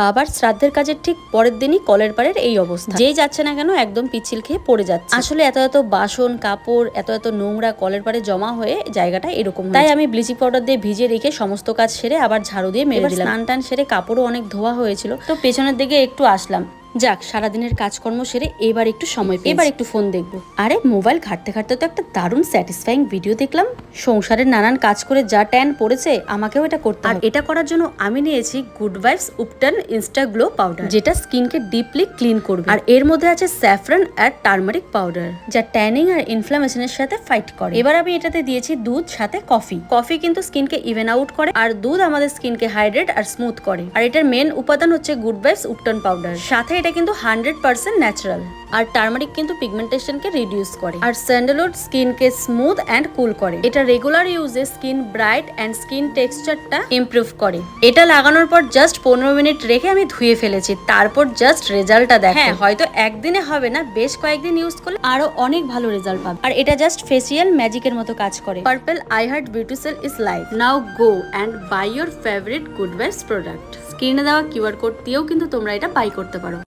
বাবার শ্রাদ্ধের কাজের ঠিক পরের দিনই কলের পাড়ের এই অবস্থা। যেই যাচ্ছে না কেন একদম পিচ্ছিল খেয়ে পড়ে যাচ্ছে। আসলে এত এত বাসন কাপড় এত এত নোংরা কলের পাড়ে জমা হয়ে জায়গাটা এরকম। তাই আমি ব্লিচিং পাউডার দিয়ে ভিজিয়ে রেখে সমস্ত কাজ সেরে আবার ঝাড়ু দিয়ে মেরে দিলাম। স্নান টান সেরে কাপড়ও অনেক ধোয়া হয়েছিল, তো পেছনের দিকে একটু আসলাম। যাক, সারাদিনের কাজকর্ম সেরে এবার একটু সময় পেয়ে এবার একটু ফোন দেখবো। আরে মোবাইল ঘাটতে ঘাটতে তো একটা দারুণ স্যাটিসফাইং ভিডিও দেখলাম। সংসারের নানান কাজ করে যা ট্যান পড়েছে আমাকেও এটা করতে হবে। আর এটা করার জন্য আমি নিয়েছি good vibes ubtan insta glow powder, যেটা স্কিনকে ডিপলি ক্লিন করবে। আর এর মধ্যে আছে স্যাফরন আর টারমারিক পাউডার, যা ট্যানিং আর ইনফ্লামেশনের সাথে ফাইট করে। এবার আমি এটাতে দিয়েছি দুধ সাথে কফি। কফি কিন্তু স্কিনকে ইভেন আউট করে, আর দুধ আমাদের স্কিনকে হাইড্রেট আর স্মুথ করে। আর এটার মেন উপাদান হচ্ছে গুড ভাইবস উপটন পাউডার। সাথে এটা কিন্তু 100% ন্যাচারাল। আর টারমারিক কিন্তু পিগমেন্টেশনকে রিডিউস করে, আর স্যান্ডালউড স্কিনকে স্মুথ এন্ড কুল করে। এটা রেগুলার ইউজে স্কিন ব্রাইট এন্ড স্কিন টেক্সচারটা ইমপ্রুভ করে। এটা লাগানোর পর জাস্ট 15 মিনিট রেখে আমি ধুয়ে ফেলেছি, তারপর জাস্ট রেজাল্টটা দেখো। হ্যাঁ, হয়তো একদিনে হবে না, বেশ কয়েকদিন ইউজ করলে আরো অনেক ভালো রেজাল্ট পাবে। আর এটা জাস্ট ফেসিয়াল ম্যাজিকের মতো কাজ করে। Purple I heart beauty sale is live. Now go and buy your favourite good vibes product. স্ক্রিনে দেওয়া কিউআর কোড দিয়েও কিন্তু তোমরা এটা বাই করতে পারো।